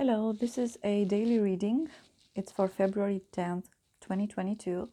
Hello, this is a daily reading. It's for February 10th, 2022,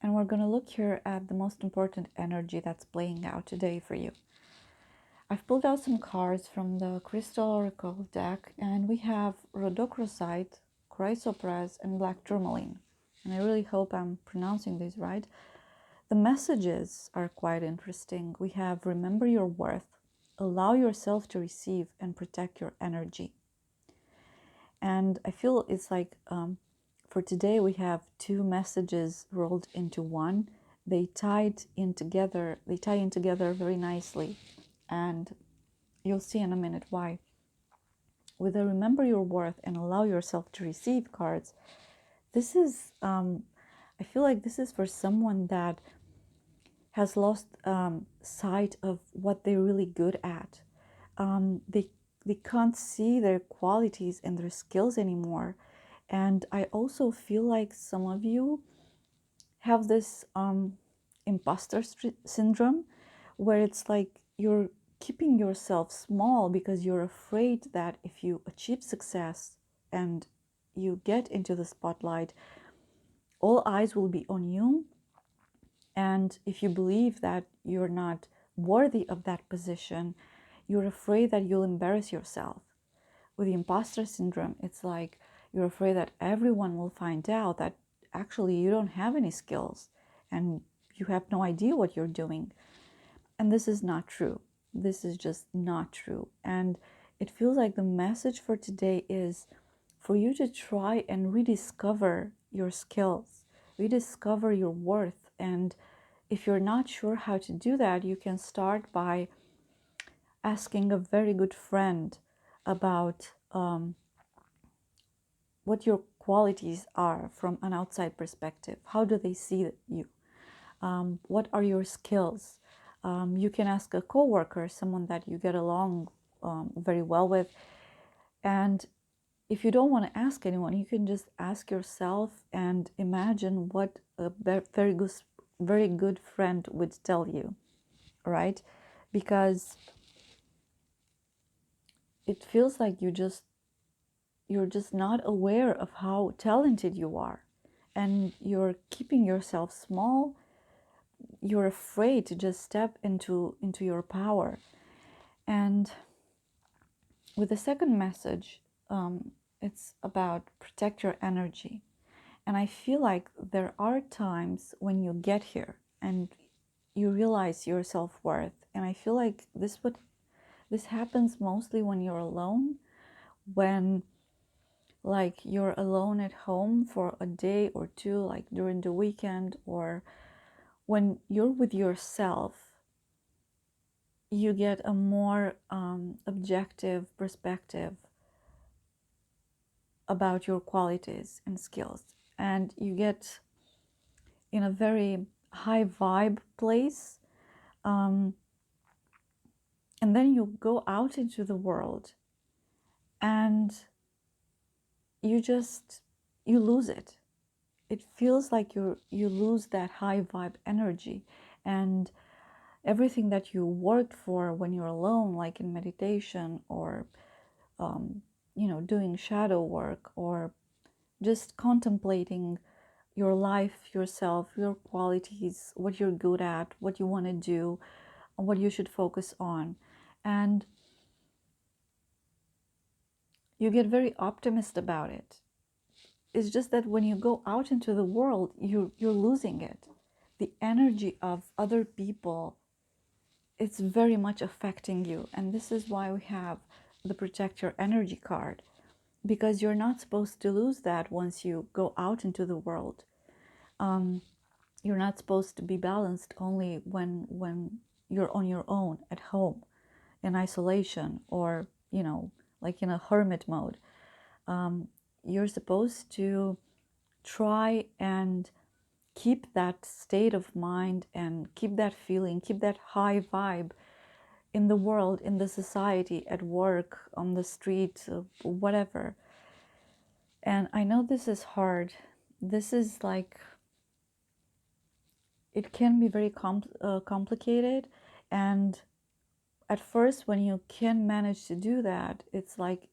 and we're going to look here at the most important energy that's playing out today for you. I've pulled out some cards from the Crystal Oracle deck, and we have Rhodochrosite, Chrysoprase, and Black Tourmaline. And I really hope I'm pronouncing these right. The messages are quite interesting. We have remember your worth, allow yourself to receive, and protect your energy. And I feel it's like for today we have two messages rolled into one. They tie in together very nicely, and you'll see in a minute why. With the remember your worth and allow yourself to receive cards, this is I feel like this is for someone that has lost sight of what they're really good at. They can't see their qualities and their skills anymore. And I also feel like some of you have this imposter syndrome, where it's like you're keeping yourself small because you're afraid that if you achieve success and you get into the spotlight, all eyes will be on you. And if you believe that you're not worthy of that position, you're afraid that you'll embarrass yourself. With the imposter syndrome, it's like you're afraid that everyone will find out that actually you don't have any skills and you have no idea what you're doing. And this is not true. This is just not true. And it feels like the message for today is for you to try and rediscover your skills, rediscover your worth. And if you're not sure how to do that, you can start by asking a very good friend about what your qualities are from an outside perspective. How do they see you? What are your skills? You can ask a coworker, someone that you get along very well with. And if you don't want to ask anyone, you can just ask yourself and imagine what a very good friend would tell you, right? Because it feels like you're just not aware of how talented you are, and you're keeping yourself small. You're afraid to just step into your power. And with the second message, it's about protect your energy. And I feel like there are times when you get here and you realize your self-worth. And I feel like this happens mostly when you're alone, when like you're alone at home for a day or two, like during the weekend, or when you're with yourself, you get a more objective perspective about your qualities and skills, and you get in a very high vibe place, um, and then you go out into the world and you lose it. It feels like you lose that high vibe energy, and everything that you worked for when you're alone, like in meditation or doing shadow work, or just contemplating your life, yourself, your qualities, what you're good at, what you want to do, what you should focus on. And you get very optimistic about it. It's just that when you go out into the world, you're losing it. The energy of other people, it's very much affecting you. And this is why we have the Protect Your Energy card, because you're not supposed to lose that once you go out into the world. You're not supposed to be balanced only when you're on your own at home in isolation, or like in a hermit mode. You're supposed to try and keep that state of mind and keep that feeling, keep that high vibe in the world, in the society, at work, on the street, whatever. And I know this is hard. This is like, it can be very complicated. And at first, when you can manage to do that, it's like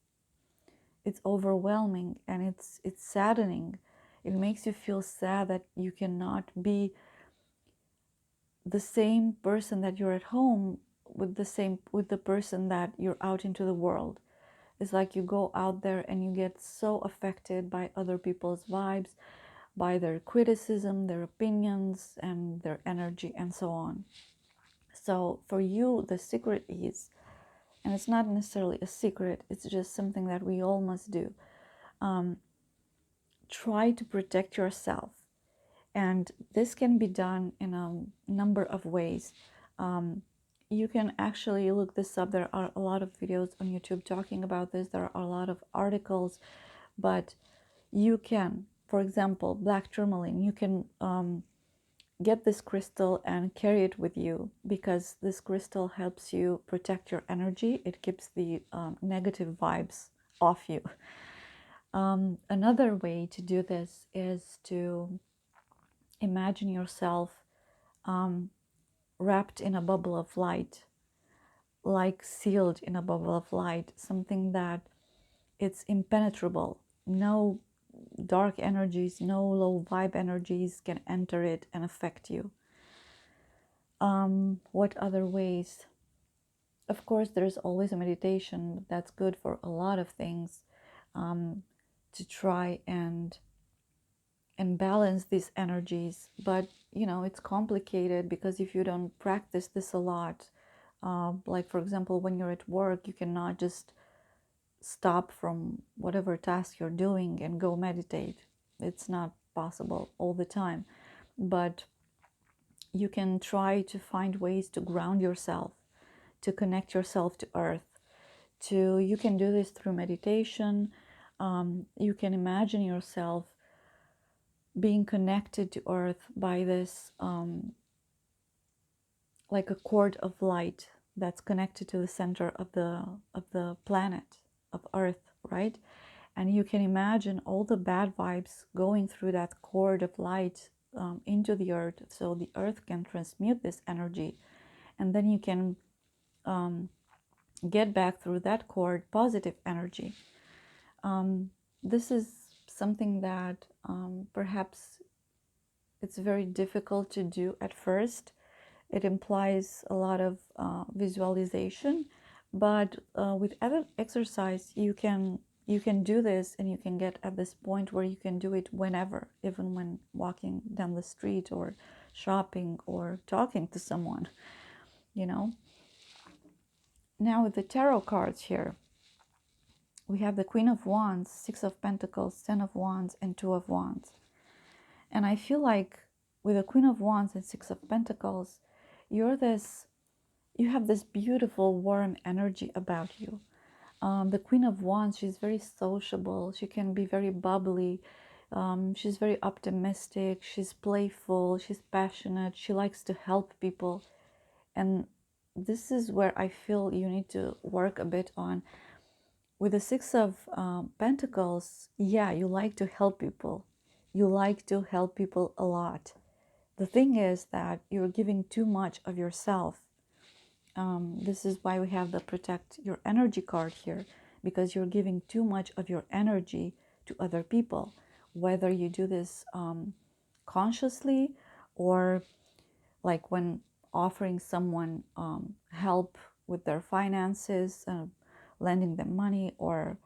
it's overwhelming, and it's saddening. It makes you feel sad that you cannot be the same person that you're at home with the person that you're out into the world. It's like you go out there and you get so affected by other people's vibes, by their criticism, their opinions, and their energy, and so on. So for you, the secret is, and it's not necessarily a secret, it's just something that we all must do. Try to protect yourself. And this can be done in a number of ways. You can actually look this up. There are a lot of videos on YouTube talking about this. There are a lot of articles, but you can, for example, black tourmaline, you can get this crystal and carry it with you, because this crystal helps you protect your energy. It keeps the negative vibes off you. Another way to do this is to imagine yourself wrapped in a bubble of light, like sealed in a bubble of light, something that it's impenetrable. No dark energies, no low vibe energies can enter it and affect you. What other ways? Of course, there's always a meditation that's good for a lot of things, to try and balance these energies. But it's complicated, because if you don't practice this a lot, like for example, when you're at work, you cannot just stop from whatever task you're doing and go meditate. It's not possible all the time. But you can try to find ways to ground yourself, to connect yourself to earth. You can do this through meditation. You can imagine yourself being connected to earth by this like a cord of light that's connected to the center of the planet of earth, right? And you can imagine all the bad vibes going through that cord of light into the earth, so the earth can transmute this energy, and then you can get back through that cord positive energy. This is something that perhaps it's very difficult to do at first. It implies a lot of visualization, but with other exercise, you can do this, and you can get at this point where you can do it whenever, even when walking down the street or shopping or talking to someone, you know. Now with the tarot cards here, we have the Queen of Wands, Six of Pentacles, Ten of Wands, and Two of Wands. And I feel like with the Queen of Wands and Six of Pentacles, you have this beautiful, warm energy about you. The Queen of Wands, she's very sociable. She can be very bubbly. She's very optimistic. She's playful. She's passionate. She likes to help people. And this is where I feel you need to work a bit on. With the Six of Pentacles, yeah, you like to help people. You like to help people a lot. The thing is that you're giving too much of yourself. This is why we have the Protect Your Energy card here, because you're giving too much of your energy to other people, whether you do this consciously, or like when offering someone help with their finances, lending them money, or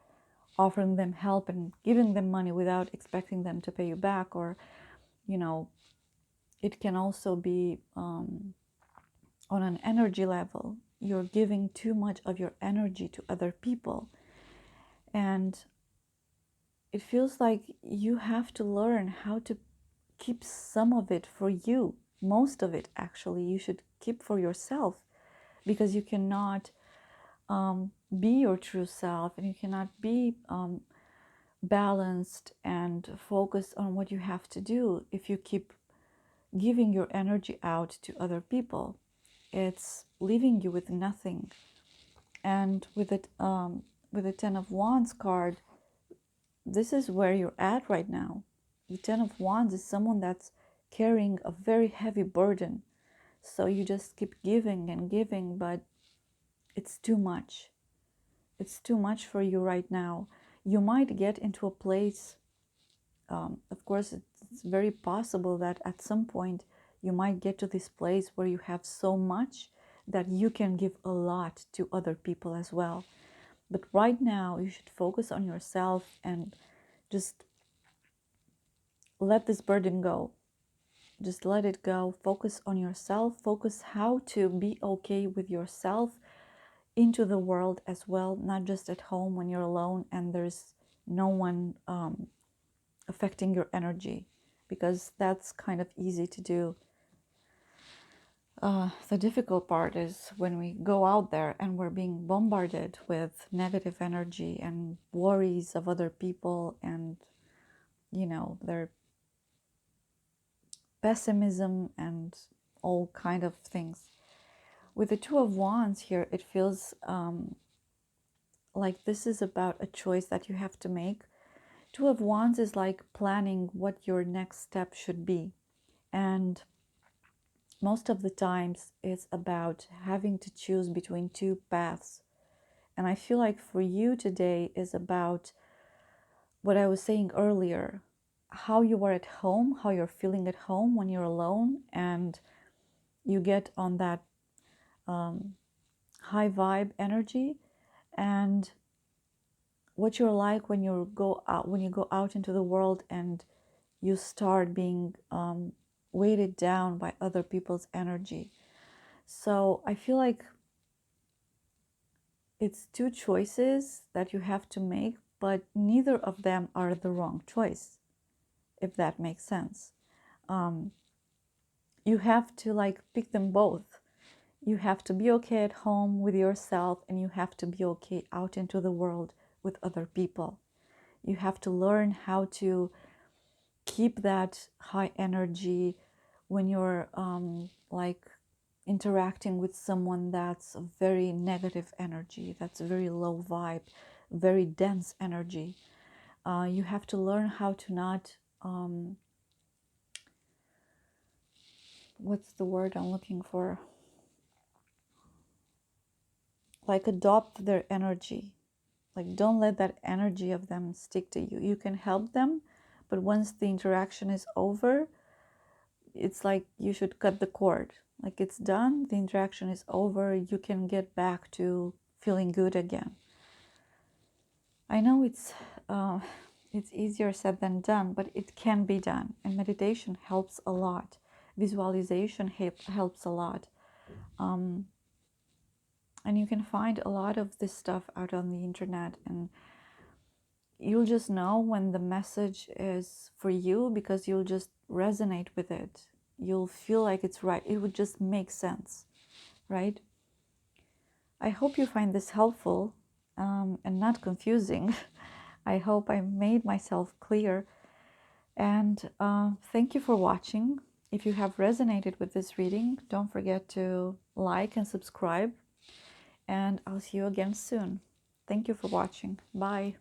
offering them help and giving them money without expecting them to pay you back. Or it can also be on an energy level. You're giving too much of your energy to other people, and it feels like you have to learn how to keep some of it for you. Most of it, actually, you should keep for yourself, because you cannot be your true self, and you cannot be balanced and focused on what you have to do if you keep giving your energy out to other people. It's leaving you with nothing. And with the Ten of Wands card, this is where you're at right now. The Ten of Wands is someone that's carrying a very heavy burden. So you just keep giving and giving, but it's too much. It's too much for you right now. You might get into a place, of course, it's very possible that at some point you might get to this place where you have so much that you can give a lot to other people as well. But right now, you should focus on yourself and just let this burden go. Just let it go. Focus on yourself. Focus how to be okay with yourself into the world as well, not just at home when you're alone and there's no one affecting your energy, because that's kind of easy to do. The difficult part is when we go out there and we're being bombarded with negative energy and worries of other people and, their pessimism and all kind of things. With the Two of Wands here, it feels like this is about a choice that you have to make. Two of Wands is like planning what your next step should be. And most of the times it's about having to choose between two paths. And I feel like for you today is about what I was saying earlier, how you are at home, how you're feeling at home when you're alone and you get on that high vibe energy, and what you're like when you go out into the world and you start being weighted down by other people's energy. So I feel like it's two choices that you have to make, but neither of them are the wrong choice, if that makes sense. You have to like pick them both. You have to be okay at home with yourself, and you have to be okay out into the world with other people. You have to learn how to keep that high energy when you're like interacting with someone that's a very negative energy, that's a very low vibe, very dense energy. You have to learn how to not, what's the word I'm looking for? Like adopt their energy. Like don't let that energy of them stick to you. You can help them, but once the interaction is over, it's like you should cut the cord. Like it's done, the interaction is over, you can get back to feeling good again. I know it's easier said than done, but it can be done, and meditation helps a lot. Visualization helps a lot, and you can find a lot of this stuff out on the internet, and you'll just know when the message is for you because you'll just resonate with it. You'll feel like it's right. It would just make sense, right? I hope you find this helpful and not confusing. I hope I made myself clear. And thank you for watching. If you have resonated with this reading, don't forget to like and subscribe. And I'll see you again soon. Thank you for watching. Bye.